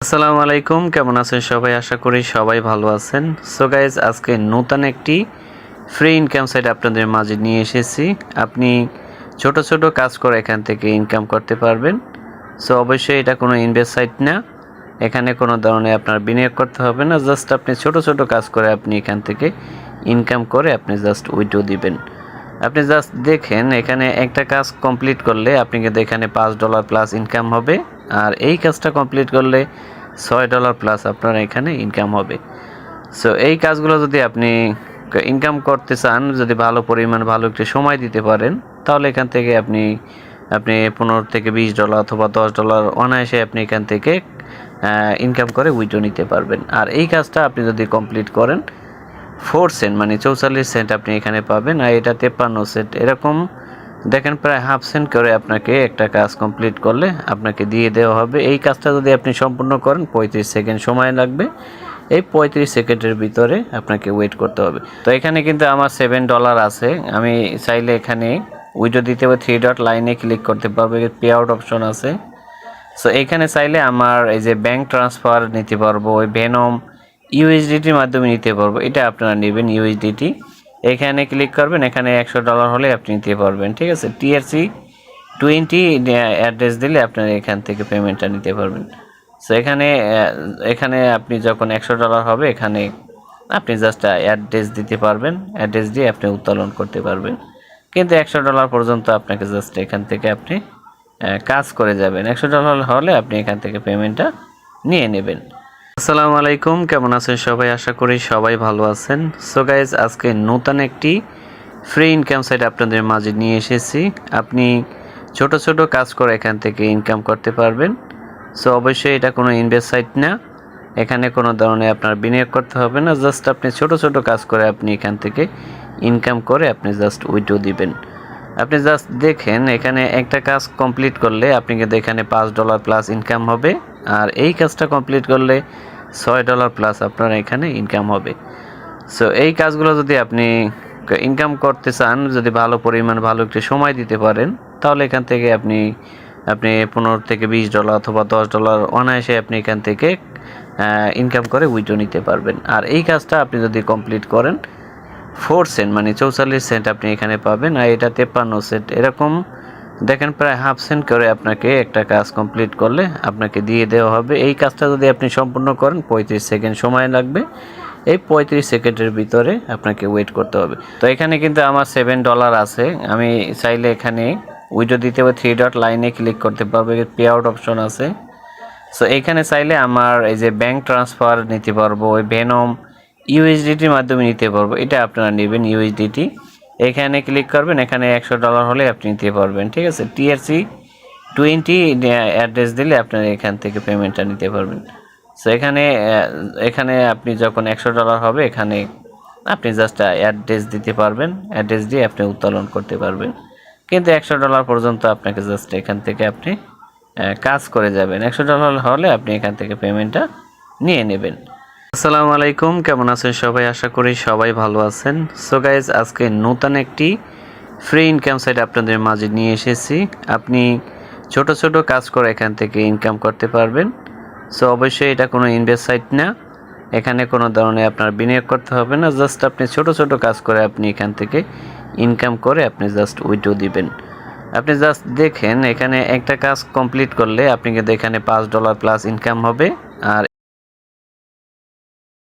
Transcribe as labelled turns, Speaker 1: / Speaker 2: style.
Speaker 1: আসসালামু আলাইকুম, কেমন আছেন সবাই? আশা করি সবাই ভালো আছেন। সো গাইজ, আজকে নতুন একটি ফ্রি ইনকাম সাইট আপনাদের মাঝে নিয়ে এসেছি। আপনি ছোট ছোট কাজ করে এখান থেকে ইনকাম করতে পারবেন। সো অবশ্যই এটা কোনো ইনভেস্ট সাইট না, এখানে কোনো ধরনের আপনার বিনিয়োগ করতে হবে না। জাস্ট আপনি ছোট ছোট কাজ করে আপনি এখান থেকে ইনকাম করে আপনি জাস্ট উইথড্র দিবেন। আপনি জাস্ট দেখেন, এখানে একটা কাজ কমপ্লিট করলে আপনি কিন্তু এখানে $5 প্লাস ইনকাম হবে, আর এই কাজটা কমপ্লিট করলে $6 প্লাস আপনার এখানে ইনকাম হবে। সো এই কাজগুলো যদি আপনি ইনকাম করতে চান, যদি ভালো পরিমাণ ভালো একটু সময় দিতে পারেন, তাহলে এখান থেকে আপনি আপনি $15 থেকে $20 অথবা $10 অনায়াসে আপনি এখান থেকে ইনকাম করে উইথড্র নিতে পারবেন। আর এই কাজটা আপনি যদি কমপ্লিট করেন 4 সেন্ট মানে 44 সেন্ট আপনি এখানে পাবেন, আর এটা 53 সেন্ট। এরকম দেখেন, প্রায় হাফ সেন্ট করে আপনাকে একটা কাজ কমপ্লিট করলে আপনাকে দিয়ে দেওয়া হবে। এই কাজটা যদি আপনি সম্পূর্ণ করেন 35 সেকেন্ড সময় লাগবে। এই 35 সেকেন্ডের ভিতরে আপনাকে ওয়েট করতে হবে। তো এখানে কিন্তু আমার $7 আছে। আমি চাইলে এখানে উইথড্র দিতে হবে, 3 ডট লাইনে ক্লিক করতে পারবো, পে আউট অপশন আছে। সো এখানে চাইলে আমার এই যে ব্যাংক ট্রান্সফার নিতে পারবো, ওই ভেনম ইউএসডিটির মাধ্যমে নিতে পারবো। এটা আপনারা নেবেন ইউএসডিটি। এখানে ক্লিক করবেন, এখানে $100 হলে আপনি নিতে পারবেন। ঠিক আছে, TRC20 অ্যাড্রেস দিলে আপনারা এখান থেকে পেমেন্টটা নিতে পারবেন। সো এখানে আপনি যখন $100 হবে, এখানে আপনি জাস্ট অ্যাড্রেস দিতে পারবেন। অ্যাড্রেস দিয়ে আপনি উত্তোলন করতে পারবেন। কিন্তু $100 পর্যন্ত আপনাকে জাস্ট এখান থেকে আপনি কাজ করে যাবেন। $100 হলে আপনি এখান থেকে পেমেন্টটা নিয়ে নেবেন। আসসালামু আলাইকুম, কেমন আছেন সবাই? আশা করি সবাই ভালো আছেন। সো গাইজ, আজকে নতুন একটি ফ্রি ইনকাম সাইট আপনাদের মাঝে নিয়ে এসেছি। আপনি ছোট ছোট কাজ করে এখান থেকে ইনকাম করতে পারবেন। সো অবশ্যই এটা কোনো ইনভেস্ট সাইট না, এখানে কোনো ধরনের আপনার বিনিয়োগ করতে হবে না। জাস্ট আপনি ছোট ছোট কাজ করে আপনি এখান থেকে ইনকাম করে আপনি জাস্ট উইথড্র দিবেন। আপনি জাস্ট দেখেন, এখানে একটা কাজ কমপ্লিট করলে আপনি কিন্তু এখানে $5 প্লাস ইনকাম হবে, আর এই কাজটা কমপ্লিট করলে $6 প্লাস আপনার এখানে ইনকাম হবে। সো এই কাজগুলো যদি আপনি ইনকাম করতে চান, যদি ভালো পরিমাণ ভালো একটু সময় দিতে পারেন, তাহলে এখান থেকে আপনি আপনি $15 থেকে $20 অথবা $10 অনায়াসে আপনি এখান থেকে ইনকাম করে উইথড্র নিতে পারবেন। আর এই কাজটা আপনি যদি কমপ্লিট করেন 4 সেন্ট মানে 44 সেন্ট আপনি এখানে পাবেন, আর এটা 53 সেন্ট। এরকম দেখেন, প্রায় হাফ সেন্ট করে আপনাকে একটা কাজ কমপ্লিট করলে আপনাকে দিয়ে দেওয়া হবে। এই কাজটা যদি আপনি সম্পূর্ণ করেন 35 সেকেন্ড সময় লাগবে। এই 35 সেকেন্ডের ভিতরে আপনাকে ওয়েট করতে হবে। তো এখানে কিন্তু আমার $7 আছে। আমি চাইলে এখানে উইথড্র দিতে হবে, 3 ডট লাইনে ক্লিক করতে পারবো, পে আউট অপশন আছে। সো এখানে চাইলে আমার এই যে ব্যাংক ট্রান্সফার নিতে পারবো, ওই ভেনম ইউএসডিটির মাধ্যমে নিতে পারবো। এটা আপনারা নেবেন ইউএসডিটি। এখানে ক্লিক করবেন, এখানে $100 হলে আপনি নিতে পারবেন। ঠিক আছে, TRC20 অ্যাড্রেস দিলে আপনারা এখান থেকে পেমেন্টটা নিতে পারবেন। সো এখানে আপনি যখন $100 হবে, এখানে আপনি জাস্ট অ্যাড্রেস দিতে পারবেন। অ্যাড্রেস দিয়ে আপনি উত্তোলন করতে পারবেন। কিন্তু $100 পর্যন্ত আপনাকে জাস্ট এখান থেকে আপনি কাজ করে যাবেন। $100 হলে আপনি এখান থেকে পেমেন্টটা নিয়ে নেবেন। আসসালামু আলাইকুম, কেমন আছেন সবাই? আশা করি সবাই ভালো আছেন। সো গাইজ, আজকে নতুন একটি ফ্রি ইনকাম সাইট আপনাদের মাঝে নিয়ে এসেছি। আপনি ছোট ছোট কাজ করে এখান থেকে ইনকাম করতে পারবেন। সো অবশ্যই এটা কোনো ইনভেস্ট সাইট না, এখানে কোনো ধরনের আপনার বিনিয়োগ করতে হবে না। জাস্ট আপনি ছোট ছোট কাজ করে আপনি এখান থেকে ইনকাম করে আপনি জাস্ট উইথড্র দিবেন। আপনি জাস্ট দেখেন, এখানে একটা কাজ কমপ্লিট করলে আপনি কিন্তু এখানে $5 প্লাস ইনকাম হবে, আর